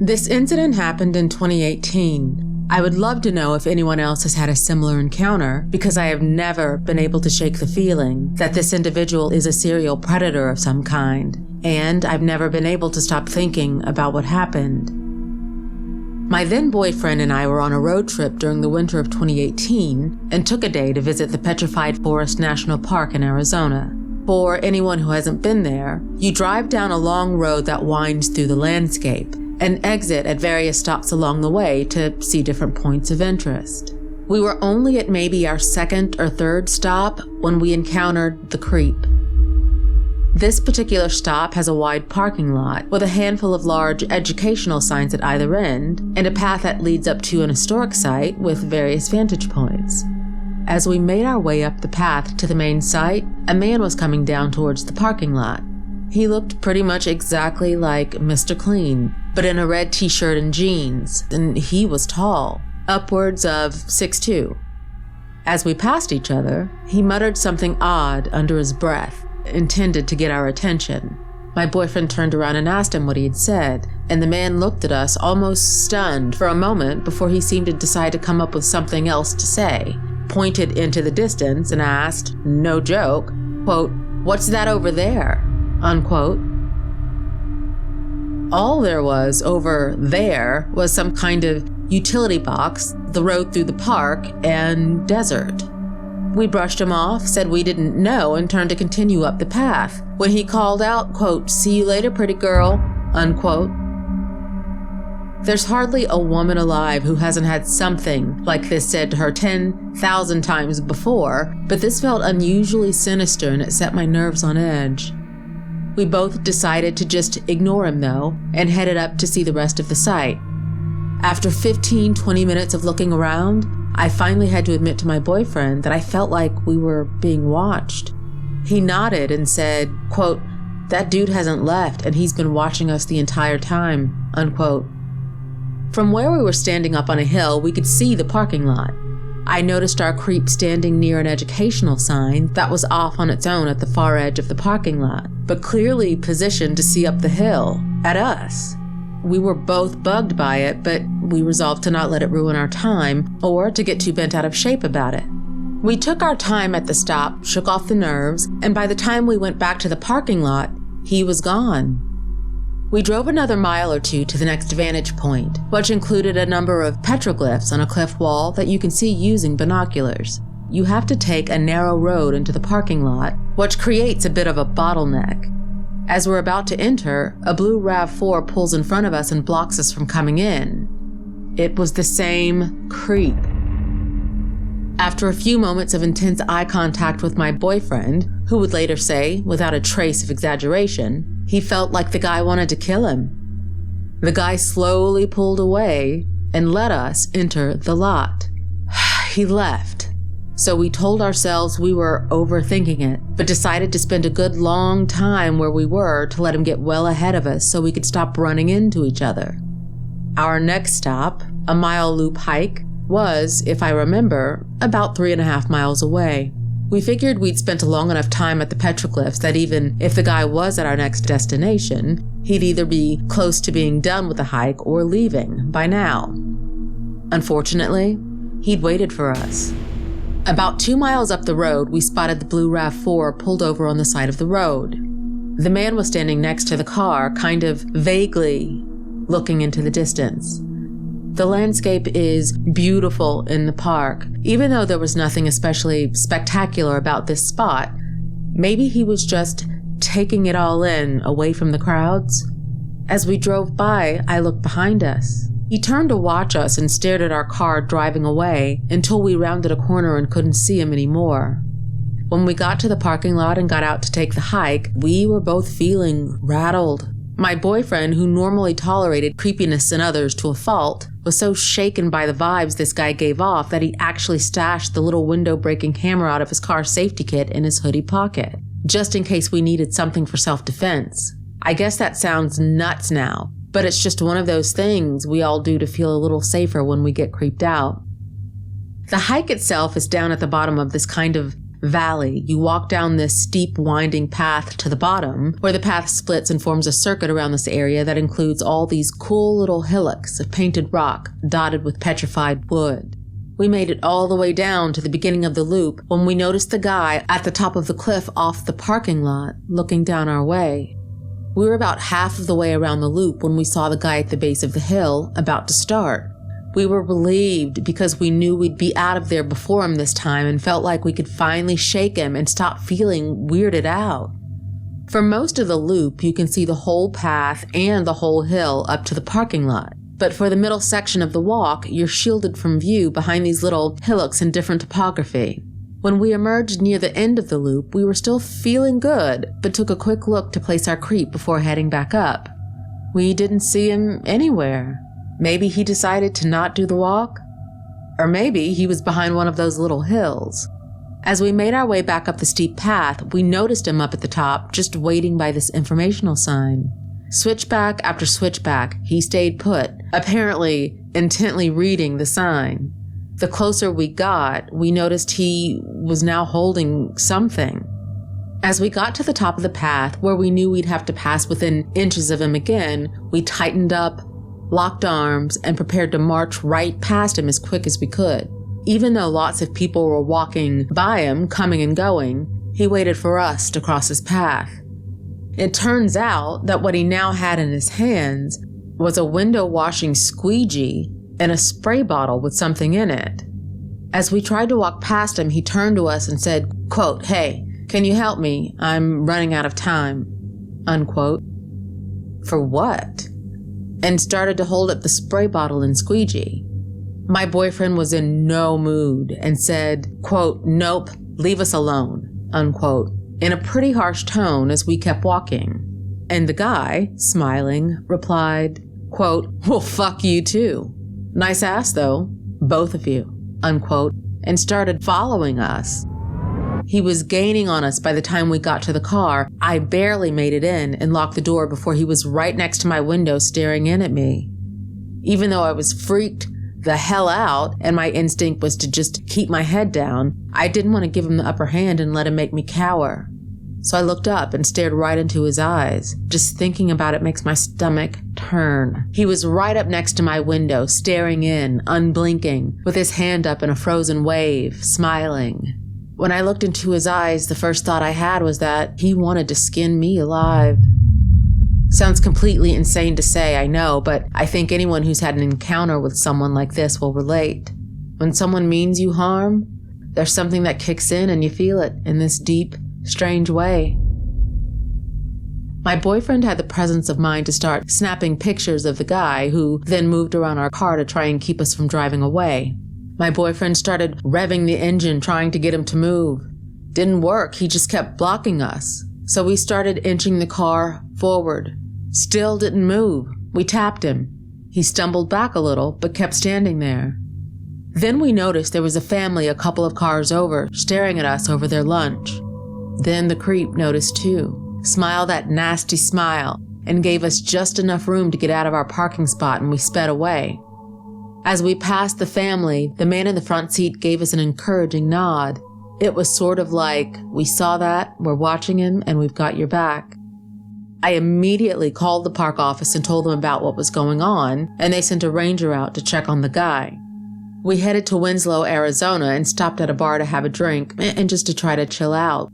This incident happened in 2018. I would love to know if anyone else has had a similar encounter, because I have never been able to shake the feeling that this individual is a serial predator of some kind, and I've never been able to stop thinking about what happened. My then boyfriend and I were on a road trip during the winter of 2018 and took a day to visit the Petrified Forest National Park in Arizona. For anyone who hasn't been there, you drive down a long road that winds through the landscape and exit at various stops along the way to see different points of interest. We were only at maybe our second or third stop when we encountered the creep. This particular stop has a wide parking lot with a handful of large educational signs at either end and a path that leads up to an historic site with various vantage points. As we made our way up the path to the main site, a man was coming down towards the parking lot. He looked pretty much exactly like Mr. Clean, but in a red t-shirt and jeans, and he was tall, upwards of 6'2". As we passed each other, he muttered something odd under his breath, intended to get our attention. My boyfriend turned around and asked him what he had said, and the man looked at us almost stunned for a moment before he seemed to decide to come up with something else to say, pointed into the distance and asked, no joke, quote, "What's that over there?" unquote. All there was over there was some kind of utility box, the road through the park, and desert. We brushed him off, said we didn't know, and turned to continue up the path, when he called out, quote, "See you later, pretty girl," unquote. There's hardly a woman alive who hasn't had something like this said to her 10,000 times before, but this felt unusually sinister and it set my nerves on edge. We both decided to just ignore him though, and headed up to see the rest of the site. After 15-20 minutes of looking around, I finally had to admit to my boyfriend that I felt like we were being watched. He nodded and said, quote, "That dude hasn't left and he's been watching us the entire time," unquote. From where we were standing up on a hill, we could see the parking lot. I noticed our creep standing near an educational sign that was off on its own at the far edge of the parking lot, but clearly positioned to see up the hill at us. We were both bugged by it, but we resolved to not let it ruin our time or to get too bent out of shape about it. We took our time at the stop, shook off the nerves, and by the time we went back to the parking lot, he was gone. We drove another mile or two to the next vantage point, which included a number of petroglyphs on a cliff wall that you can see using binoculars. You have to take a narrow road into the parking lot, which creates a bit of a bottleneck. As we're about to enter, a blue RAV4 pulls in front of us and blocks us from coming in. It was the same creep. After a few moments of intense eye contact with my boyfriend, who would later say, without a trace of exaggeration, he felt like the guy wanted to kill him. The guy slowly pulled away and let us enter the lot. He left. So we told ourselves we were overthinking it, but decided to spend a good long time where we were to let him get well ahead of us so we could stop running into each other. Our next stop, a mile loop hike, was, if I remember, about 3.5 miles away. We figured we'd spent a long enough time at the petroglyphs that even if the guy was at our next destination, he'd either be close to being done with the hike or leaving by now. Unfortunately, he'd waited for us. About 2 miles up the road, we spotted the blue RAV4 pulled over on the side of the road. The man was standing next to the car, kind of vaguely looking into the distance. The landscape is beautiful in the park, even though there was nothing especially spectacular about this spot. Maybe he was just taking it all in, away from the crowds. As we drove by, I looked behind us. He turned to watch us and stared at our car driving away until we rounded a corner and couldn't see him anymore. When we got to the parking lot and got out to take the hike, we were both feeling rattled. My boyfriend, who normally tolerated creepiness in others to a fault, was so shaken by the vibes this guy gave off that he actually stashed the little window-breaking hammer out of his car safety kit in his hoodie pocket, just in case we needed something for self-defense. I guess that sounds nuts now, but it's just one of those things we all do to feel a little safer when we get creeped out. The hike itself is down at the bottom of this kind of valley. You walk down this steep, winding path to the bottom, where the path splits and forms a circuit around this area that includes all these cool little hillocks of painted rock dotted with petrified wood. We made it all the way down to the beginning of the loop when we noticed the guy at the top of the cliff off the parking lot, looking down our way. We were about half of the way around the loop when we saw the guy at the base of the hill about to start. We were relieved because we knew we'd be out of there before him this time and felt like we could finally shake him and stop feeling weirded out. For most of the loop, you can see the whole path and the whole hill up to the parking lot. But for the middle section of the walk, you're shielded from view behind these little hillocks in different topography. When we emerged near the end of the loop, we were still feeling good, but took a quick look to place our creep before heading back up. We didn't see him anywhere. Maybe he decided to not do the walk? Or maybe he was behind one of those little hills. As we made our way back up the steep path, we noticed him up at the top, just waiting by this informational sign. Switchback after switchback, he stayed put, apparently intently reading the sign. The closer we got, we noticed he was now holding something. As we got to the top of the path, where we knew we'd have to pass within inches of him again, we tightened up, locked arms, and prepared to march right past him as quick as we could. Even though lots of people were walking by him, coming and going, he waited for us to cross his path. It turns out that what he now had in his hands was a window-washing squeegee and a spray bottle with something in it. As we tried to walk past him, he turned to us and said, quote, "Hey, can you help me? I'm running out of time," unquote. For what? And started to hold up the spray bottle and squeegee. My boyfriend was in no mood and said, quote, "Nope, leave us alone," unquote, in a pretty harsh tone as we kept walking. And the guy, smiling, replied, quote, "Well, fuck you too. Nice ass though, both of you," unquote, and started following us. He was gaining on us by the time we got to the car. I barely made it in and locked the door before he was right next to my window staring in at me. Even though I was freaked the hell out and my instinct was to just keep my head down, I didn't want to give him the upper hand and let him make me cower. So I looked up and stared right into his eyes. Just thinking about it makes my stomach turn. He was right up next to my window, staring in, unblinking, with his hand up in a frozen wave, smiling. When I looked into his eyes, the first thought I had was that he wanted to skin me alive. Sounds completely insane to say, I know, but I think anyone who's had an encounter with someone like this will relate. When someone means you harm, there's something that kicks in and you feel it in this deep, strange way. My boyfriend had the presence of mind to start snapping pictures of the guy, who then moved around our car to try and keep us from driving away. My boyfriend started revving the engine, trying to get him to move. Didn't work, he just kept blocking us. So we started inching the car forward. Still didn't move. We tapped him. He stumbled back a little, but kept standing there. Then we noticed there was a family a couple of cars over, staring at us over their lunch. Then the creep noticed too, smiled that nasty smile, and gave us just enough room to get out of our parking spot, and we sped away. As we passed the family, the man in the front seat gave us an encouraging nod. It was sort of like, "We saw that, we're watching him, and we've got your back." I immediately called the park office and told them about what was going on, and they sent a ranger out to check on the guy. We headed to Winslow, Arizona, and stopped at a bar to have a drink and just to try to chill out.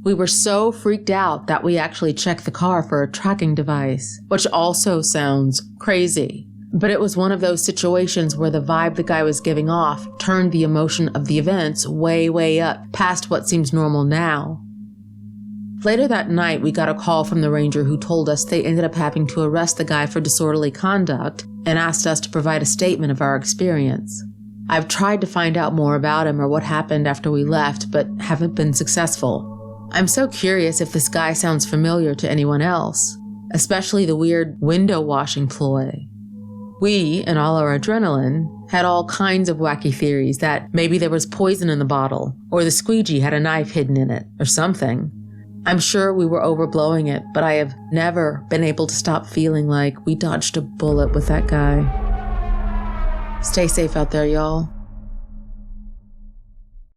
We were so freaked out that we actually checked the car for a tracking device, which also sounds crazy. But it was one of those situations where the vibe the guy was giving off turned the emotion of the events way, way up past what seems normal now. Later that night, we got a call from the ranger who told us they ended up having to arrest the guy for disorderly conduct and asked us to provide a statement of our experience. I've tried to find out more about him or what happened after we left, but haven't been successful. I'm so curious if this guy sounds familiar to anyone else, especially the weird window washing ploy. We, in all our adrenaline, had all kinds of wacky theories that maybe there was poison in the bottle, or the squeegee had a knife hidden in it, or something. I'm sure we were overblowing it, but I have never been able to stop feeling like we dodged a bullet with that guy. Stay safe out there, y'all.